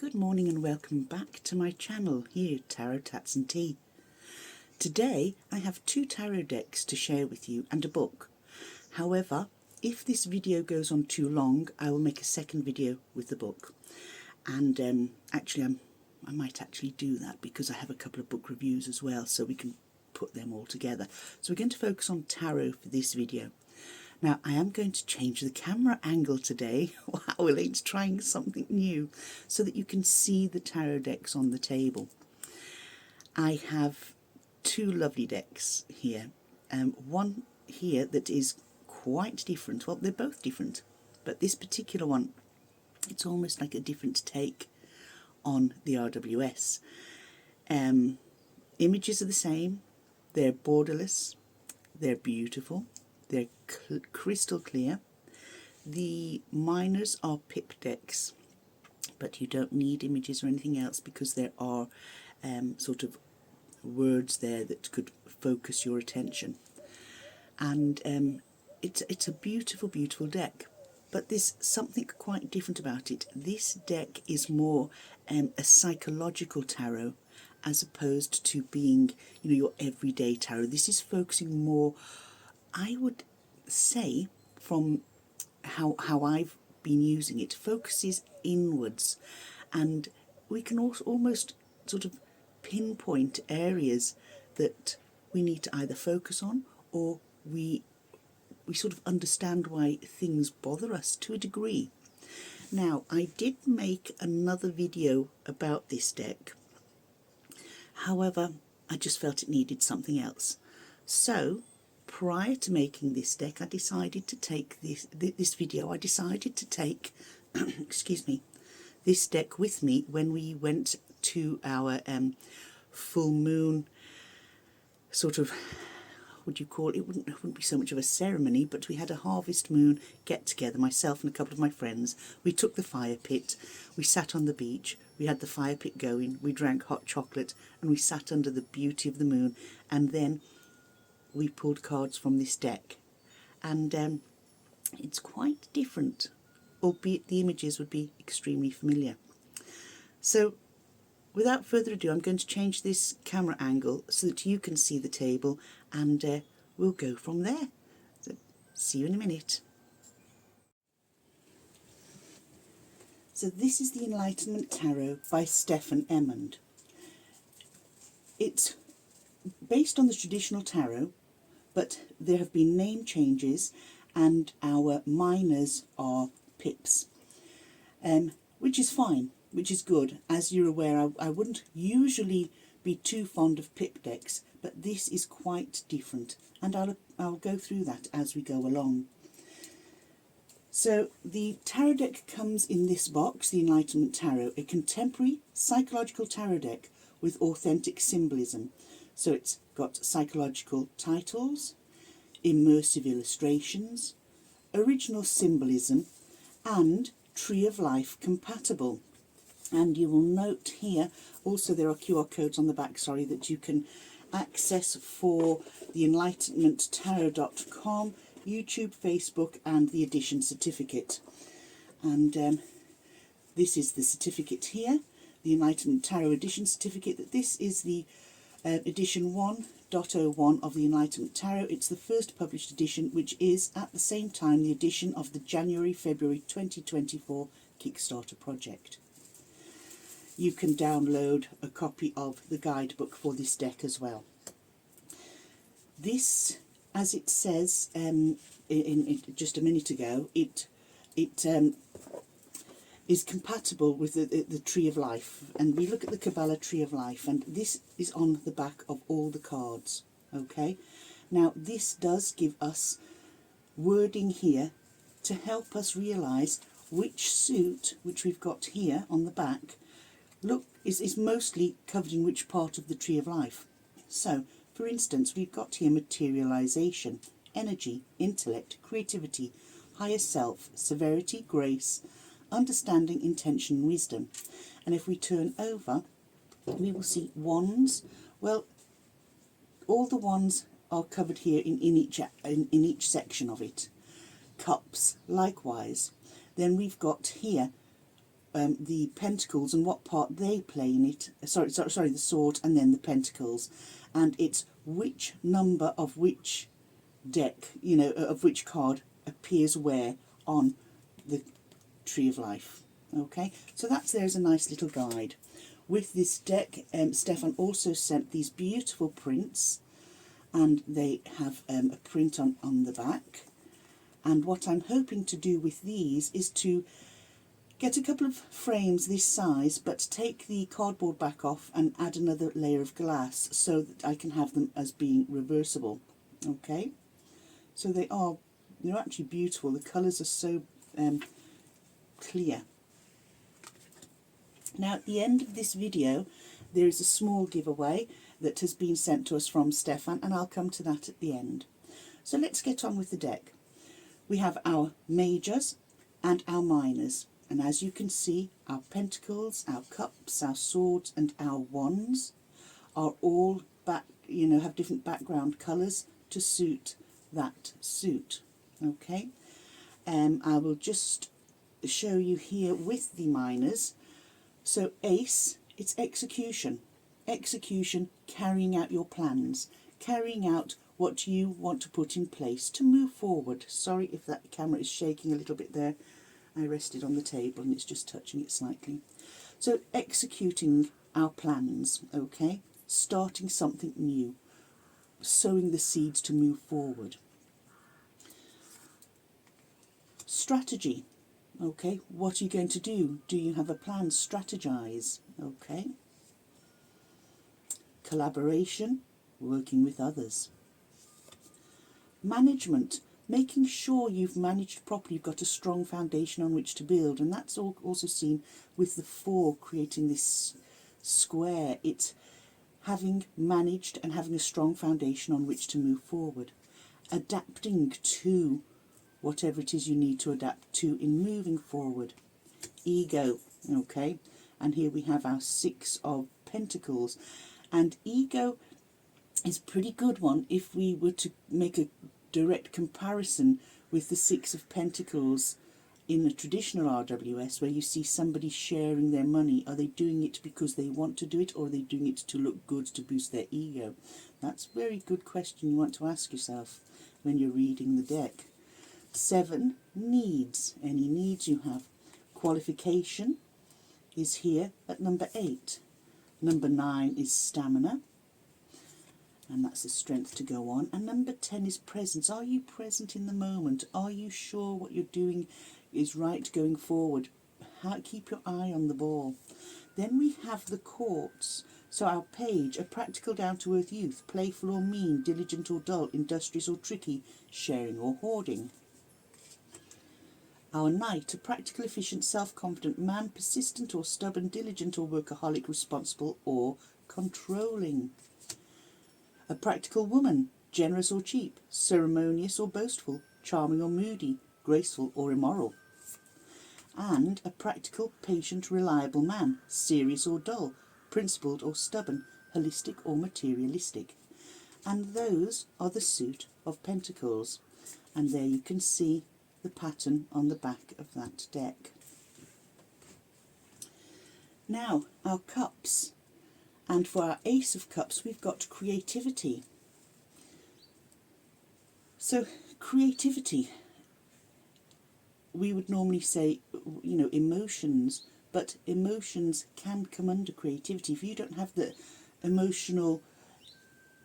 Good morning and welcome back to my channel here, Tarot Tats and Tea. Today I have two tarot decks to share with you and a book. However, if this video goes on too long, I will make a second video with the book. And I might actually do that because I have a couple of book reviews as well, so we can put them all together. So we're going to focus on tarot for this video. Now, I am going to change the camera angle today. Wow, Elaine's trying something new so that you can see the tarot decks on the table. I have two lovely decks here. One here that is quite different. Well, they're both different, but this particular one, it's almost like a different take on the RWS. Images are the same. They're borderless. They're beautiful. They're crystal clear. The minors are pip decks, but you don't need images or anything else because there are sort of words there that could focus your attention. And it's a beautiful, beautiful deck. But there's something quite different about it. This deck is more a psychological tarot as opposed to being, your everyday tarot. This is focusing more, I would say, from how I've been using it, focuses inwards, and we can also almost sort of pinpoint areas that we need to either focus on, or we sort of understand why things bother us to a degree. Now, I did make another video about this deck, however I just felt it needed something else. So prior to making this deck, I decided to take this video. I decided to take excuse me, this deck with me when we went to our full moon sort of, would you call it? It wouldn't be so much of a ceremony, but we had a harvest moon get together, myself and a couple of my friends. We took the fire pit, we sat on the beach, we had the fire pit going, we drank hot chocolate, and we sat under the beauty of the moon, and then we pulled cards from this deck. And it's quite different, albeit the images would be extremely familiar. So without further ado, I'm going to change this camera angle so that you can see the table, and we'll go from there. So, see you in a minute. So this is the Enlightenment Tarot by Stefan Emmond. It's based on the traditional tarot, but there have been name changes and our minors are pips, which is fine, which is good. As you're aware, I wouldn't usually be too fond of pip decks, but this is quite different, and I'll go through that as we go along. So the tarot deck comes in this box, the Enlightenment Tarot, a contemporary psychological tarot deck with authentic symbolism. So it's got psychological titles, immersive illustrations, original symbolism, and Tree of Life compatible. And you will note here also there are QR codes on the back, that you can access for the enlightenmenttarot.com, YouTube, Facebook, and the edition certificate. And this is the certificate here, the Enlightenment Tarot Edition Certificate. This is the edition 1.01 of the Enlightenment Tarot. It's the first published edition, which is at the same time the edition of the January-February 2024 Kickstarter project. You can download a copy of the guidebook for this deck as well. This, as it says in just a minute ago, it is compatible with the Tree of Life. And we look at the Kabbalah Tree of Life, and this is on the back of all the cards. Okay, now this does give us wording here to help us realise which suit, which we've got here on the back, is mostly covered in which part of the Tree of Life. So, for instance, we've got here materialisation, energy, intellect, creativity, higher self, severity, grace, understanding, intention, and wisdom. And if we turn over, we will see wands. Well, all the wands are covered here in each section of it. Cups, likewise. Then we've got here the pentacles and what part they play in it. Sorry, the sword and then the pentacles. And it's which number of which deck, you know, of which card appears where on the Tree of Life. Okay, so that's there's a nice little guide. With this deck, Stefan also sent these beautiful prints, and they have a print on the back. And what I'm hoping to do with these is to get a couple of frames this size, but take the cardboard back off and add another layer of glass so that I can have them as being reversible. Okay, so they're actually beautiful. The colours are so clear. Now at the end of this video there is a small giveaway that has been sent to us from Stefan, and I'll come to that at the end. So let's get on with the deck. We have our majors and our minors, and as you can see, our pentacles, our cups, our swords and our wands are all have different background colours to suit that suit. Okay, I will just show you here with the minors. So ace, it's execution. Execution, carrying out your plans, carrying out what you want to put in place to move forward. Sorry if that camera is shaking a little bit there. I rested on the table and it's just touching it slightly. So executing our plans, okay? Starting something new, sowing the seeds to move forward. Strategy. Okay, what are you going to do? Do you have a plan? Strategize. Okay. Collaboration, working with others. Management, making sure you've managed properly, you've got a strong foundation on which to build, and that's also seen with the 4 creating this square. It's having managed and having a strong foundation on which to move forward. Adapting to whatever it is you need to adapt to in moving forward. Ego, okay, and here we have our 6 of Pentacles, and ego is a pretty good one if we were to make a direct comparison with the 6 of Pentacles in a traditional RWS, where you see somebody sharing their money. Are they doing it because they want to do it, or are they doing it to look good, to boost their ego? That's a very good question you want to ask yourself when you're reading the deck. 7, needs, any needs you have. Qualification is here at number 8. Number 9 is stamina, and that's the strength to go on. And number 10 is presence. Are you present in the moment? Are you sure what you're doing is right going forward? Keep your eye on the ball. Then we have the courts. So our page, a practical down-to-earth youth, playful or mean, diligent or dull, industrious or tricky, sharing or hoarding. Our knight, a practical, efficient, self-confident man, persistent or stubborn, diligent or workaholic, responsible or controlling. A practical woman, generous or cheap, ceremonious or boastful, charming or moody, graceful or immoral. And a practical, patient, reliable man, serious or dull, principled or stubborn, holistic or materialistic. And those are the suit of Pentacles. And there you can see the pattern on the back of that deck. Now, our cups. And for our Ace of Cups, we've got creativity. So, creativity, we would normally say, you know, emotions, but emotions can come under creativity. If you don't have the emotional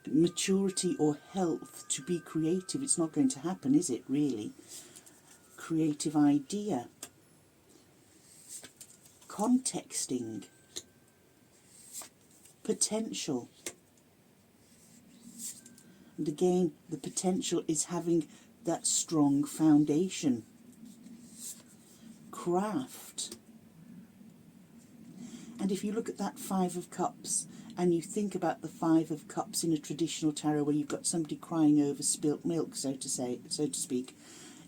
maturity or health to be creative, it's not going to happen, is it, really? Creative idea, contexting, potential. And again, the potential is having that strong foundation. Craft. And if you look at that 5 of Cups and you think about the 5 of Cups in a traditional tarot where you've got somebody crying over spilt milk, so to speak,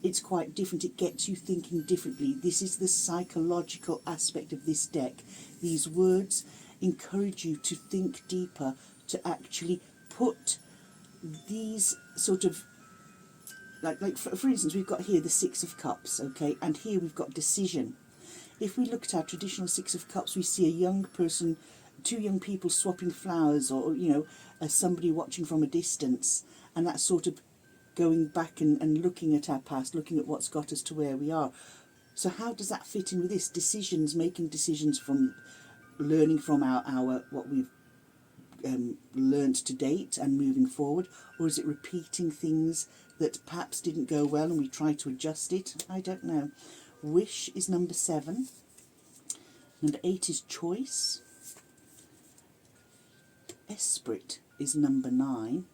it's quite different. It gets you thinking differently. This is the psychological aspect of this deck. These words encourage you to think deeper, to actually put these sort of, like for instance, we've got here the 6 of Cups, okay, and here we've got decision. if we look at our traditional Six of Cups, we see a young person, two young people swapping flowers, or, you know, somebody watching from a distance, and that's sort of going back and looking at our past, looking at what's got us to where we are. So how does that fit in with this? Decisions, making decisions from learning from our what we've learnt to date and moving forward, or is it repeating things that perhaps didn't go well and we try to adjust it? I don't know. Wish is number 7. Number 8 is choice. Esprit is number 9.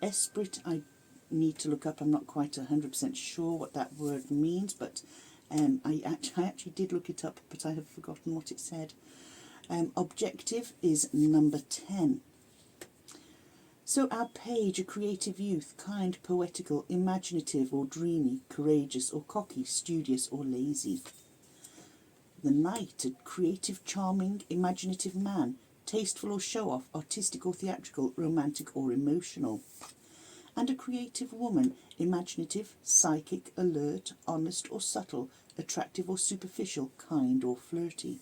Esprit I need to look up. I'm not quite 100% sure what that word means, but I actually did look it up, but I have forgotten what it said. Objective is number 10. So our page, a creative youth, kind, poetical, imaginative or dreamy, courageous or cocky, studious or lazy. The knight, a creative, charming, imaginative man, tasteful or show-off, artistic or theatrical, romantic or emotional. And a creative woman, imaginative, psychic, alert, honest or subtle, attractive or superficial, kind or flirty.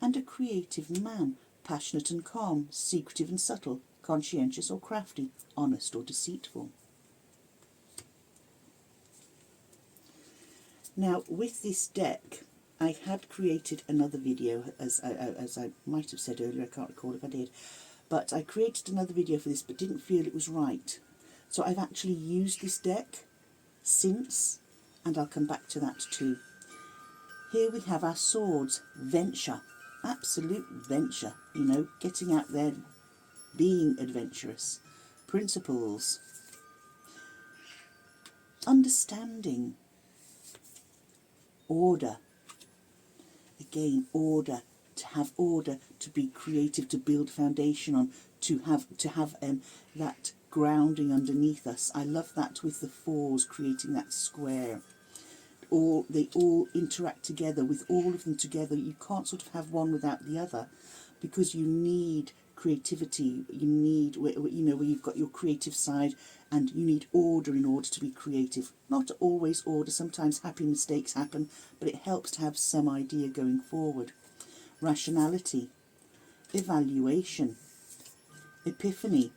And a creative man, passionate and calm, secretive and subtle, conscientious or crafty, honest or deceitful. Now, with this deck, I had created another video, as I might have said earlier, I can't recall if I did, but I created another video for this but didn't feel it was right. So I've actually used this deck since, and I'll come back to that too. Here we have our swords, venture, absolute venture, you know, getting out there, being adventurous. Principles, understanding, order. Again, order, to have order, to be creative, to build foundation on, to have that grounding underneath us. I love that with the 4s, creating that square. They all interact together. With all of them together, you can't sort of have one without the other, because you need creativity. You need, you know, where you've got your creative side, and you need order in order to be creative. Not always order, sometimes happy mistakes happen, but it helps to have some idea going forward. Rationality, evaluation, epiphany,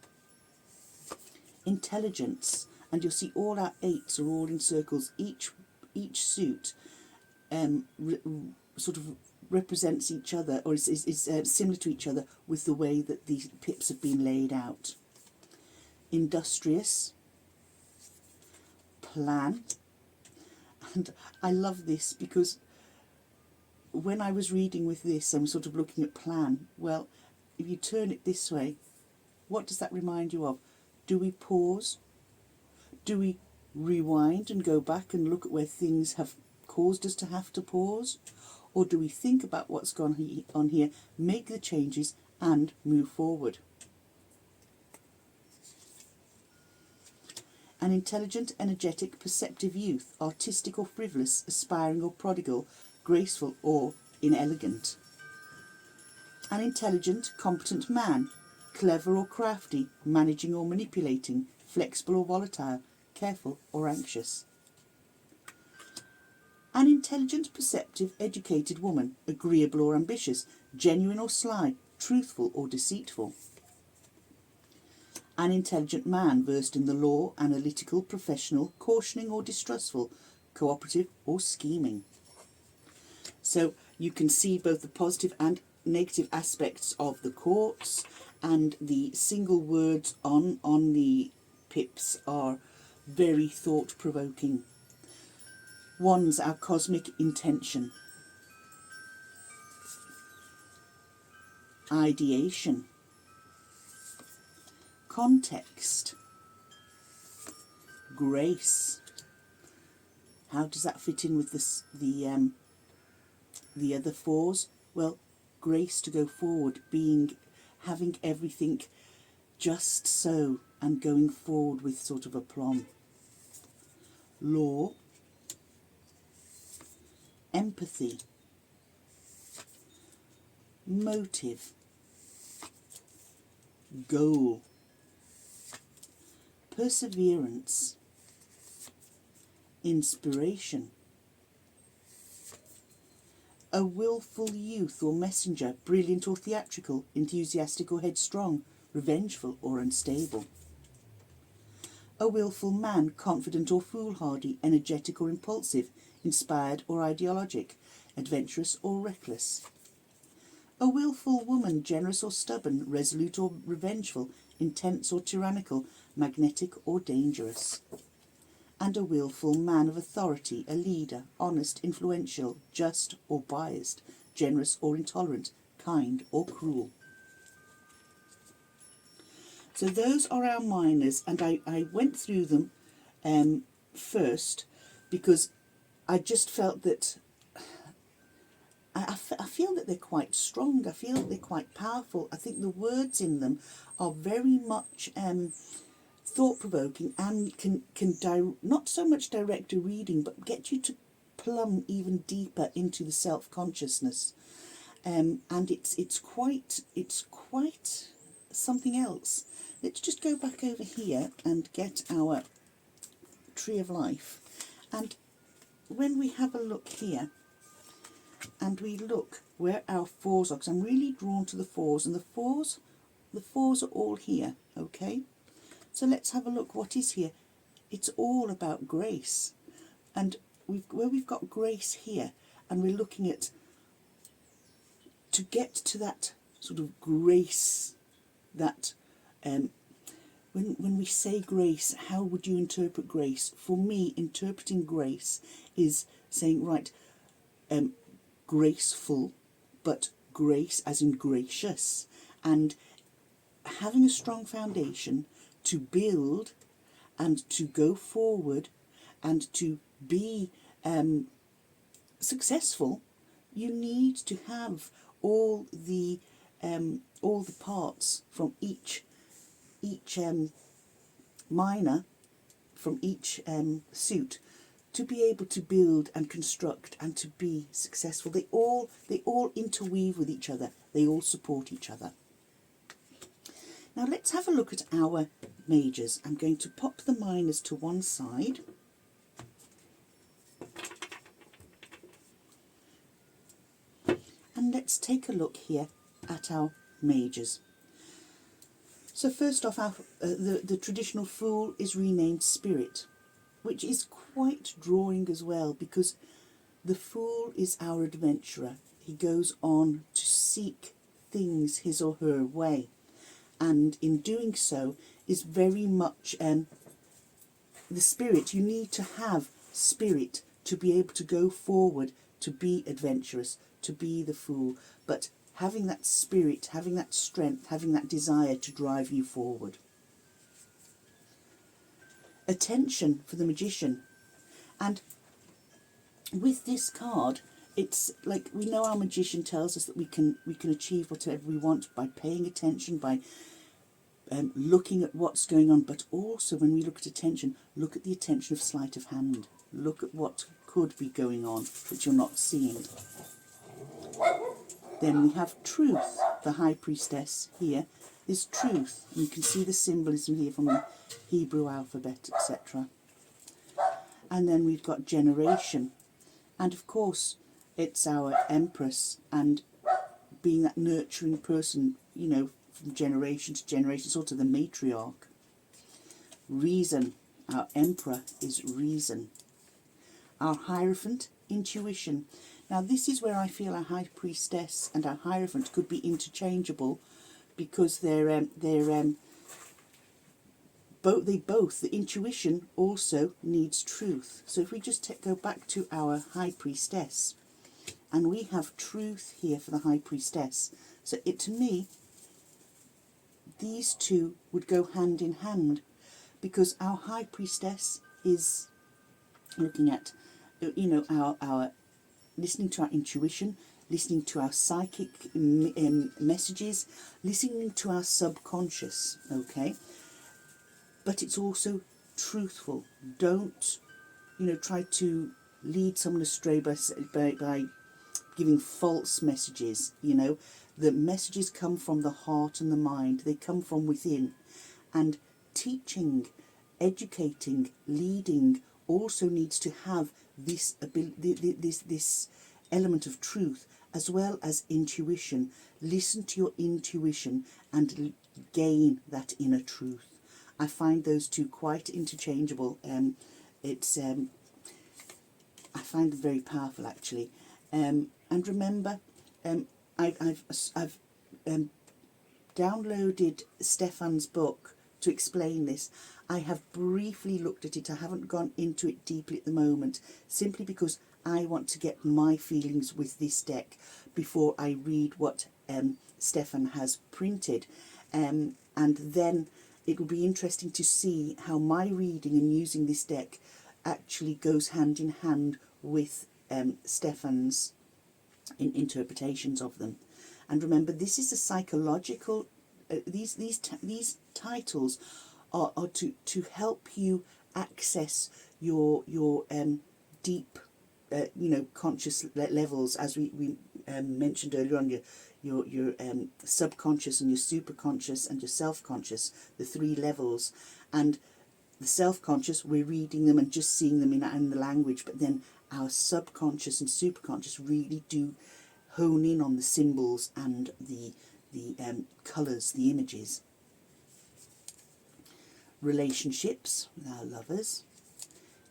intelligence, and you'll see all our 8s are all in circles. Each suit sort of represents each other, or is similar to each other with the way that the pips have been laid out. Industrious, plan, and I love this because when I was reading with this, I'm sort of looking at plan. Well, if you turn it this way, what does that remind you of? Do we pause? Do we rewind and go back and look at where things have caused us to have to pause? Or do we think about what's gone on here, make the changes and move forward? An intelligent, energetic, perceptive youth, artistic or frivolous, aspiring or prodigal, graceful or inelegant. An intelligent, competent man, clever or crafty, managing or manipulating, flexible or volatile, careful or anxious. An intelligent, perceptive, educated woman, agreeable or ambitious, genuine or sly, truthful or deceitful. An intelligent man, versed in the law, analytical, professional, cautioning or distrustful, cooperative or scheming. So you can see both the positive and negative aspects of the quartz, and the single words on the pips are very thought-provoking. One's our cosmic intention. Ideation. Context. Grace. How does that fit in with the other 4s? Well, grace to go forward, having everything just so, and going forward with sort of aplomb. Law. Empathy, motive, goal, perseverance, inspiration, A willful youth or messenger, brilliant or theatrical, enthusiastic or headstrong, revengeful or unstable. A willful man, confident or foolhardy, energetic or impulsive, inspired or ideologic, adventurous or reckless. A willful woman, generous or stubborn, resolute or revengeful, intense or tyrannical, magnetic or dangerous. And a willful man of authority, a leader, honest, influential, just or biased, generous or intolerant, kind or cruel. So those are our minors, and I went through them first because I just felt that I feel that they're quite strong. I feel that they're quite powerful. I think the words in them are very much thought-provoking and can not so much direct a reading, but get you to plumb even deeper into the self-consciousness. And it's quite something else. Let's just go back over here and get our Tree of Life. And when we have a look here, and we look where our fours are, because I'm really drawn to the fours, and the fours are all here, okay? So let's have a look what is here. It's all about grace. And where we've got grace here, and we're looking at, to get to that sort of grace, that when we say grace, how would you interpret grace? For me, interpreting grace is saying, right, graceful, but grace as in gracious, and having a strong foundation to build and to go forward and to be successful. You need to have all the parts from each minor, from each suit, to be able to build and construct and to be successful. They all interweave with each other. They all support each other. Now let's have a look at our majors. I'm going to pop the minors to one side. And let's take a look here at our majors. So first off, the traditional Fool is renamed Spirit, which is quite drawing as well, because the Fool is our adventurer. He goes on to seek things his or her way, and in doing so is very much the spirit. You need to have spirit to be able to go forward, to be adventurous, to be the Fool, but having that spirit, having that strength, having that desire to drive you forward. Attention for the Magician. And with this card, it's like, we know our magician tells us that we can achieve whatever we want by paying attention, by looking at what's going on, but also when we look at attention, look at the attention of sleight of hand. Look at what could be going on that you're not seeing. Then we have Truth. The High Priestess here is Truth. And you can see the symbolism here from the Hebrew alphabet, etc. And then we've got Generation. And of course, it's our Empress, and being that nurturing person, you know, from generation to generation, sort of the matriarch. Reason. Our Emperor is Reason. Our Hierophant, Intuition. Now this is where I feel our High Priestess and our Hierophant could be interchangeable, because the intuition also needs truth. So if we just go back to our High Priestess, and we have truth here for the High Priestess. So to me, these two would go hand in hand, because our High Priestess is looking at, you know, our listening to our intuition, listening to our psychic messages, listening to our subconscious, okay? But it's also truthful. Don't, you know, try to lead someone astray by giving false messages, you know. The messages come from the heart and the mind. They come from within. And teaching, educating, leading also needs to have this ability, this element of truth as well as intuition. Listen to your intuition and gain that inner truth. I find those two quite interchangeable. It's I find them very powerful actually. And remember, I've downloaded Stefan's book to explain this. I have briefly looked at it. I haven't gone into it deeply at the moment, simply because I want to get my feelings with this deck before I read what Stefan has printed. And then it will be interesting to see how my reading and using this deck actually goes hand in hand with Stefan's interpretations of them. And remember, this is a psychological. These titles are to help you access your deep, conscious levels, as we mentioned earlier on. Your subconscious and your superconscious and your self-conscious, the three levels. And the self-conscious, we're reading them and just seeing them in the language, but then our subconscious and superconscious really do hone in on the symbols and the colours, the images. Relationships with our lovers,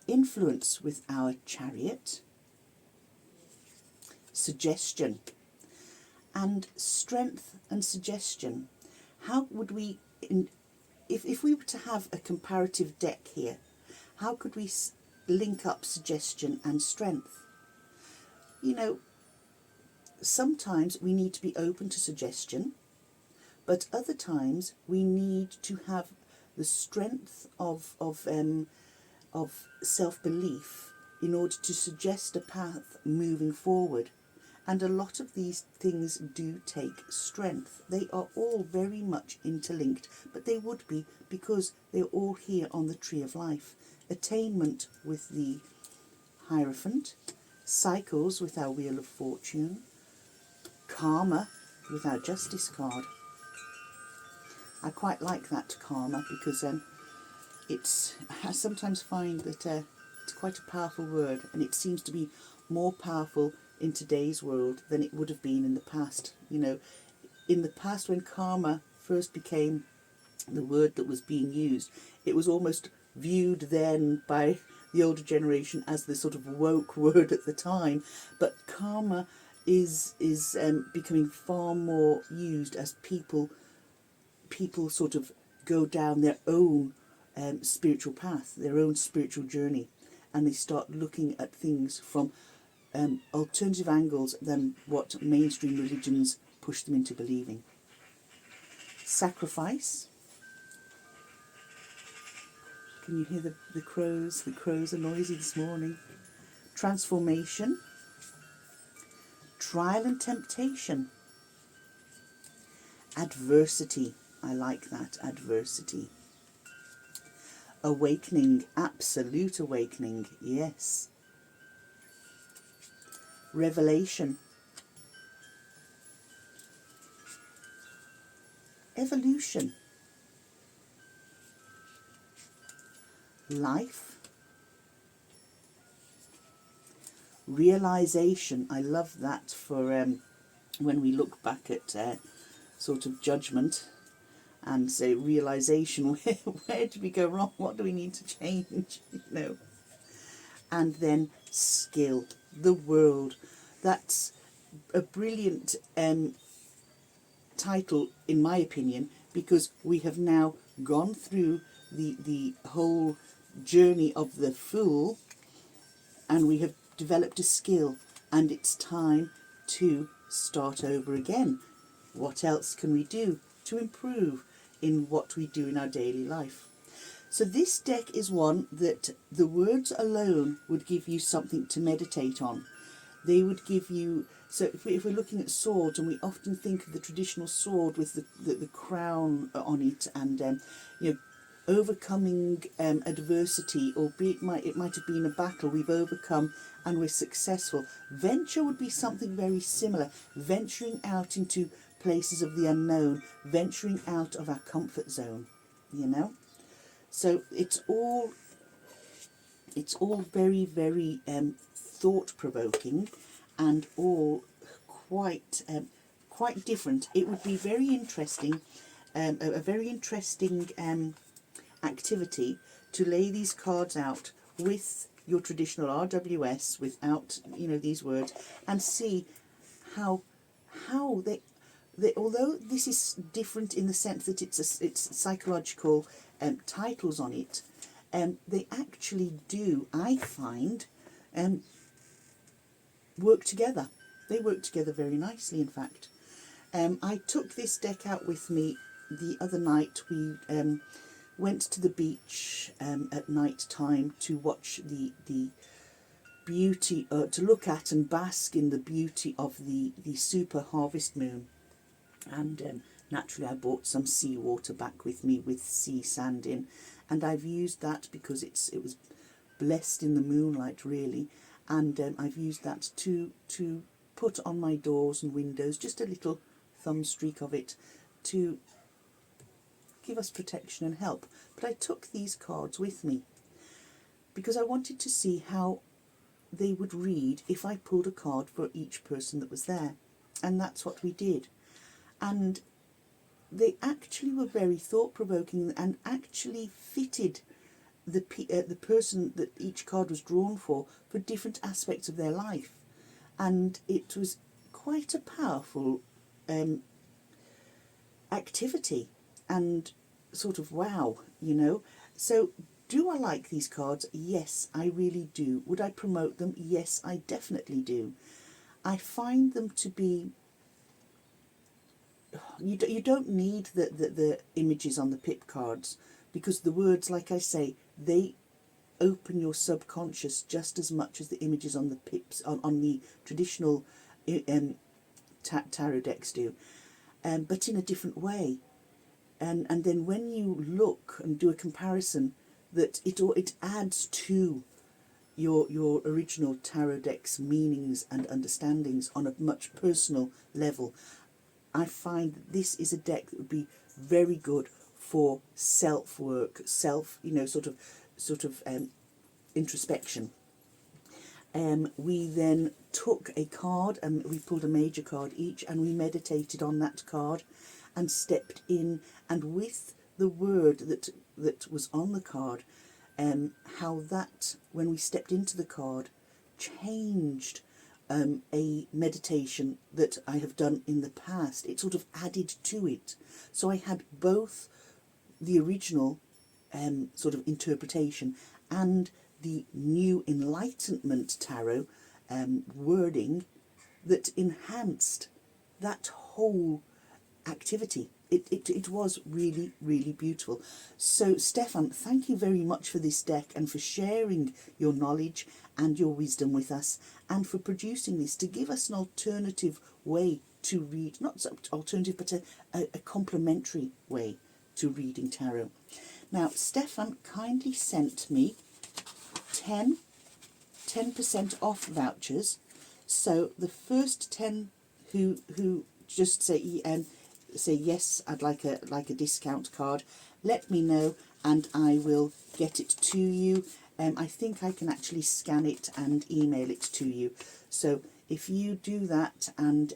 influence with our chariot, suggestion, and strength and suggestion. How would we, if we were to have a comparative deck here, how could we link up suggestion and strength? Sometimes we need to be open to suggestion, but other times we need to have the strength of self-belief in order to suggest a path moving forward. And a lot of these things do take strength. They are all very much interlinked, but they would be because they're all here on the tree of life. Attainment with the Hierophant, cycles with our Wheel of Fortune, karma with our Justice card. I quite like that karma because I sometimes find that it's quite a powerful word, and it seems to be more powerful in today's world than it would have been in the past. In the past, when karma first became the word that was being used, it was almost viewed then by the older generation as the sort of woke word at the time. But karma is becoming far more used as people sort of go down their own spiritual path, their own spiritual journey, and they start looking at things from alternative angles than what mainstream religions push them into believing. Sacrifice. Can you hear the crows? The crows are noisy this morning. Transformation. Trial and temptation. Adversity. I like that, adversity. Awakening, absolute awakening, yes. Revelation. Evolution. Life. Realization. I love that for when we look back at sort of judgment and say realization, where did we go wrong? What do we need to change? And then skill, the world. That's a brilliant title, in my opinion, because we have now gone through the whole journey of the Fool, and we have developed a skill, and it's time to start over again. What else can we do to improve in what we do in our daily life? So this deck is one that the words alone would give you something to meditate on. They would give you, so if we're looking at swords, and we often think of the traditional sword with the crown on it, and overcoming adversity, albeit it might have been a battle we've overcome and we're successful. Venture would be something very similar, venturing out into places of the unknown, venturing out of our comfort zone, So it's all very, very thought-provoking, and all quite different. It would be very interesting, a very interesting activity to lay these cards out with your traditional RWS without, you know, these words, and see how they although this is different in the sense that it's psychological titles on it, they actually do, I find, work together. They work together very nicely, in fact. I took this deck out with me the other night. We went to the beach at night time to watch the beauty, to look at and bask in the beauty of the super harvest moon. And naturally I bought some seawater back with me with sea sand in, and I've used that because it was blessed in the moonlight, really, and I've used that to put on my doors and windows, just a little thumb streak of it to give us protection and help. But I took these cards with me because I wanted to see how they would read if I pulled a card for each person that was there, and that's what we did. And they actually were very thought-provoking and actually fitted the person that each card was drawn for different aspects of their life. And it was quite a powerful activity, and sort of wow, you know. So do I like these cards? Yes, I really do. Would I promote them? Yes, I definitely do. I find them to be, you don't need the images on the pip cards, because the words, like I say, they open your subconscious just as much as the images on the pips on the traditional tarot decks do, but in a different way. And then when you look and do a comparison, that it adds to your original tarot deck's meanings and understandings on a much personal level. I find that this is a deck that would be very good for self work, sort of introspection. We then took a card and we pulled a major card each, and we meditated on that card and stepped in, and with the word that was on the card, how that, when we stepped into the card, changed a meditation that I have done in the past. It sort of added to it. So I had both the original sort of interpretation and the new Enlightenment tarot wording that enhanced that whole activity. It was really, really beautiful. So Stefan, thank you very much for this deck and for sharing your knowledge and your wisdom with us, and for producing this to give us an alternative way to read, not alternative, but a complementary way to reading tarot. Now, Stefan kindly sent me 10% off vouchers. So the first 10 who just say yes, I'd like a discount card, let me know and I will get it to you. I think I can actually scan it and email it to you. So if you do that, and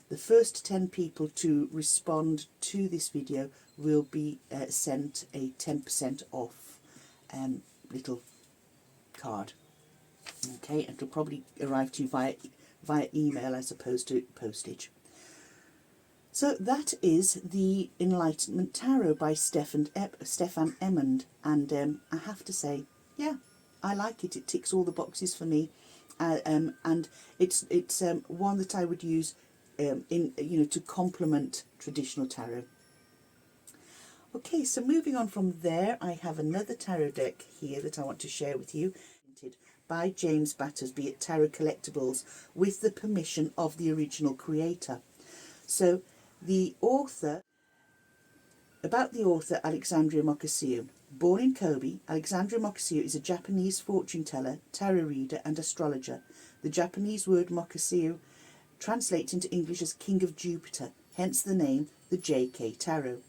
the first 10 people to respond to this video will be sent a 10% off little card. Okay, it will probably arrive to you via email as opposed to postage. So that is the Enlightenment Tarot by Stefan Emmond, and I have to say, yeah, I like it. It ticks all the boxes for me, and it's one that I would use to complement traditional tarot. Okay, so moving on from there, I have another tarot deck here that I want to share with you, by James Battersby at Tarot Collectibles, with the permission of the original creator. So the author, about the author Alexandria Mokasiu. Born in Kobe, Alexandria Mokasiu is a Japanese fortune teller, tarot reader and astrologer. The Japanese word Mokasiu translates into English as King of Jupiter, hence the name the JK Tarot.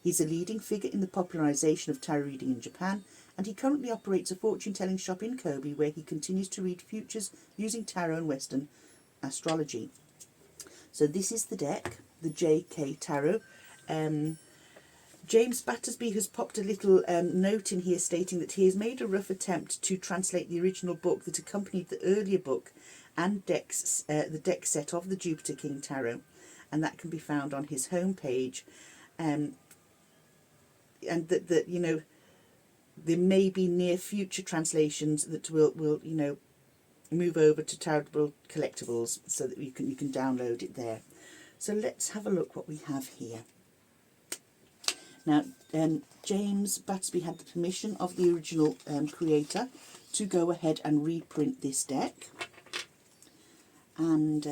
He's a leading figure in the popularization of tarot reading in Japan, and he currently operates a fortune-telling shop in Kobe where he continues to read futures using tarot and Western astrology. So this is the deck, the JK Tarot. James Battersby has popped a little note in here stating that he has made a rough attempt to translate the original book that accompanied the earlier book and decks, the deck set of the Jupiter King Tarot, and that can be found on his homepage. And that you know, there may be near future translations that will you know, move over to Tarotable Collectibles so that you can download it there. So let's have a look what we have here. Now, James Battersby had the permission of the original creator to go ahead and reprint this deck. And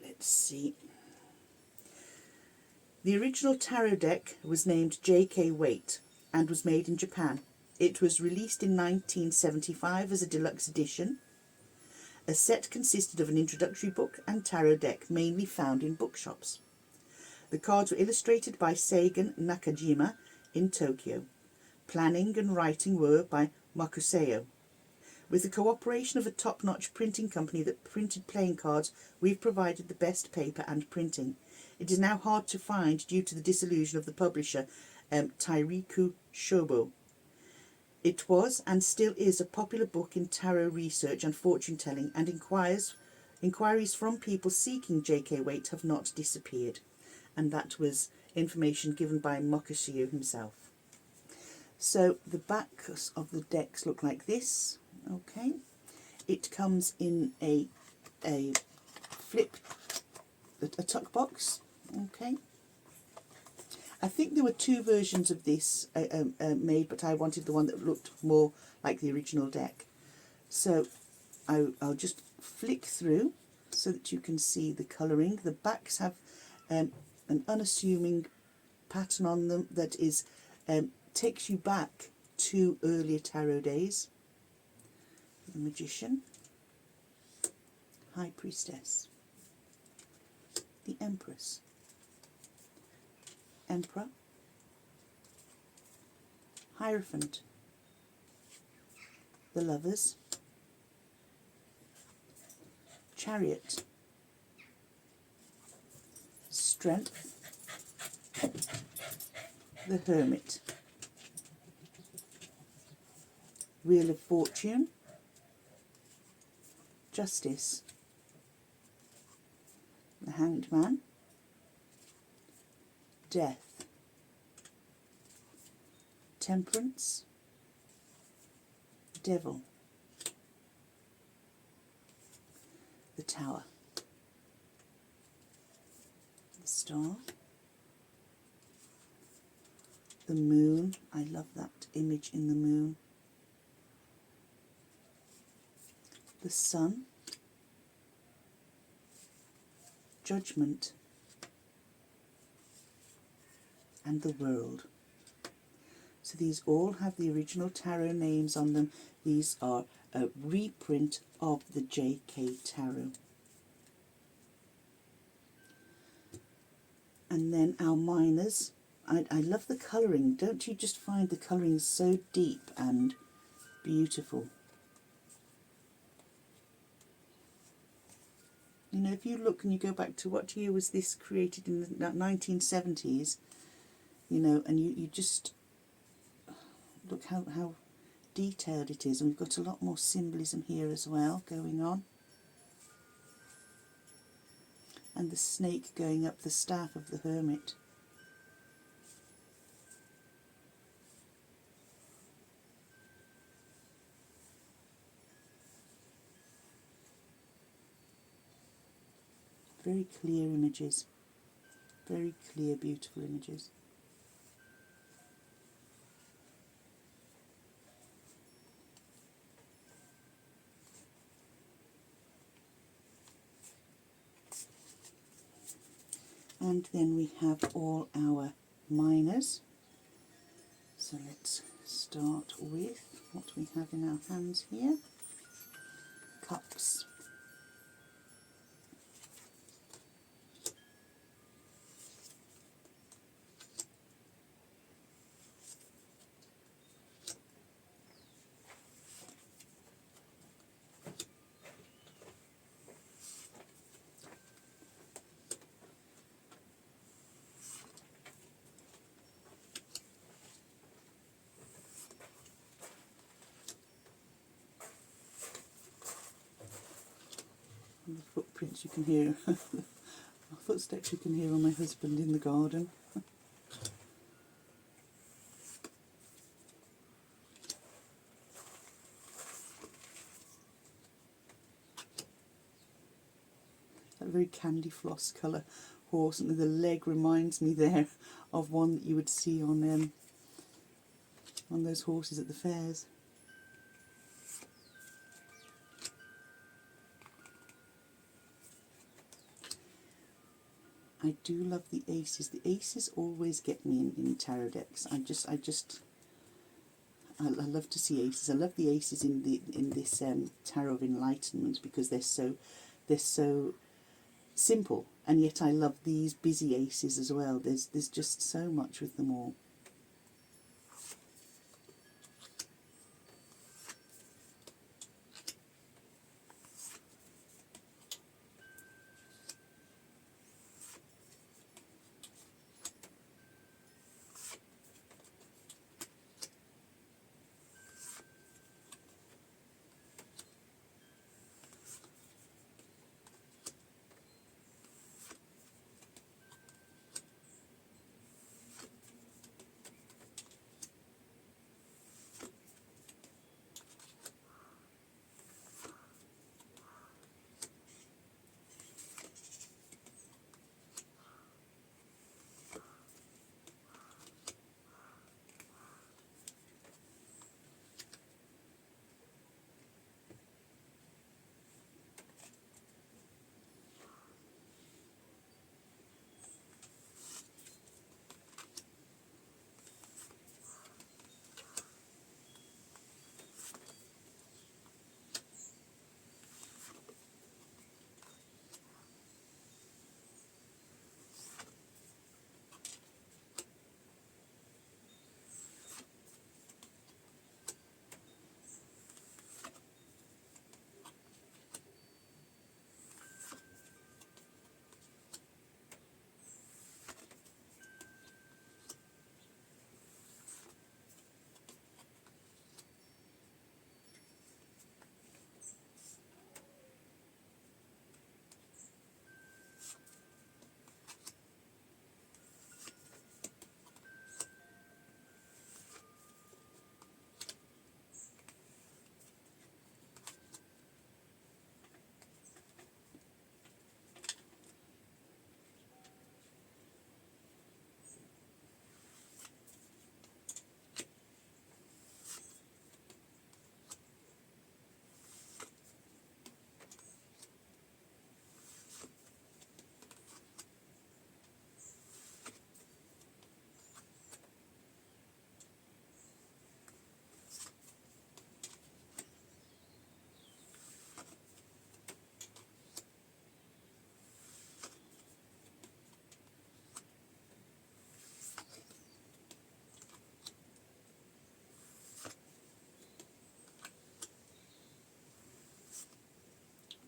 let's see. The original tarot deck was named J.K. Waite and was made in Japan. It was released in 1975 as a deluxe edition. A set consisted of an introductory book and tarot deck, mainly found in bookshops. The cards were illustrated by Seigen Nakajima in Tokyo. Planning and writing were by Makuseo. With the cooperation of a top-notch printing company that printed playing cards, we've provided the best paper and printing. It is now hard to find due to the dissolution of the publisher, Tairiku Shobo. It was and still is a popular book in tarot research and fortune-telling, and inquiries from people seeking J.K. Waite have not disappeared. And that was information given by Makuseo himself. So the backs of the decks look like this. Okay, it comes in a flip, a tuck box. Okay, I think there were two versions of this made, but I wanted the one that looked more like the original deck. So I'll just flick through so that you can see the colouring. The backs have an unassuming pattern on them that is takes you back to earlier tarot days. The Magician, High Priestess, the Empress, Emperor, Hierophant, the Lovers, Chariot, Strength, the Hermit, Wheel of Fortune, Justice, the Hanged Man, Death, Temperance, Devil, the Tower, the Star, the Moon. I love that image in the moon. The Sun, Judgment, and the World. So these all have the original tarot names on them. These are a reprint of the JK Tarot. And then our minors. I love the colouring. Don't you just find the colouring so deep and beautiful? You know, if you look and you go back to what year was this created in the 1970s, you know, and you just look how detailed it is. And we've got a lot more symbolism here as well going on. And the snake going up the staff of the hermit. Very clear images, very clear, beautiful images. And then we have all our minors. So let's start with what we have in our hands here. Cups. footsteps you can hear. Footsteps you can hear on my husband in the garden. That very candy floss colour horse, and the leg reminds me there of one that you would see on those horses at the fairs. I do love the aces. The aces always get me in tarot decks. I love to see aces. I love the aces in this Tarot of Enlightenment because they're so simple, and yet I love these busy aces as well. There's just so much with them all.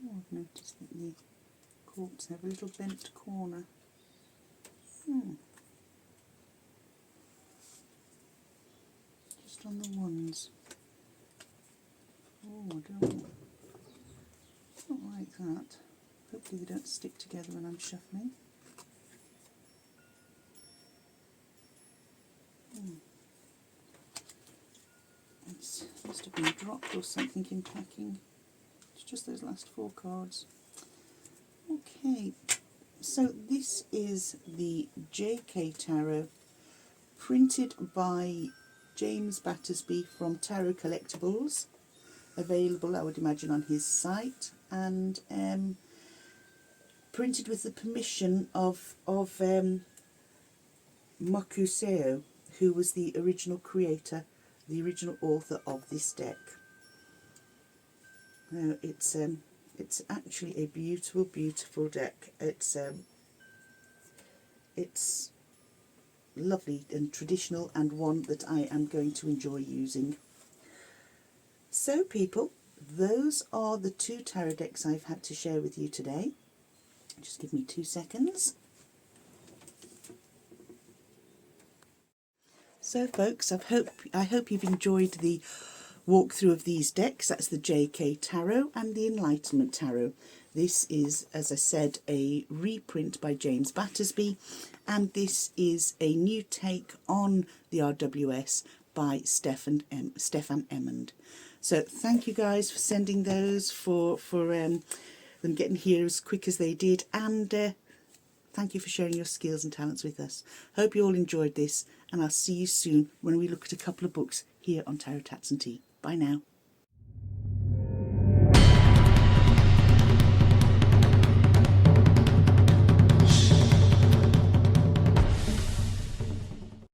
Oh, I've noticed that the quartz have a little bent corner. Just on the ones. Oh, I don't like that. Hopefully they don't stick together when I'm shuffling. It must have been dropped or something in packing. It's just those last 4 cards. Okay, so this is the JK Tarot, printed by James Battersby from Tarot Collectibles, available I would imagine on his site, and printed with the permission of Mokuseo, who was the original creator, the original author of this deck. Now it's actually a beautiful, beautiful deck. It's lovely and traditional, and one that I am going to enjoy using. So people, those are the 2 tarot decks I've had to share with you today. Just give me 2 seconds. So folks, I hope you've enjoyed the walkthrough of these decks. That's the JK Tarot and the Enlightenment Tarot. This is, as I said, a reprint by James Battersby, and this is a new take on the RWS by Stefan Emmond. So thank you guys for sending those, for them getting here as quick as they did, and thank you for sharing your skills and talents with us. Hope you all enjoyed this, and I'll see you soon when we look at a couple of books here on Tarot Tats and Tea. Bye now.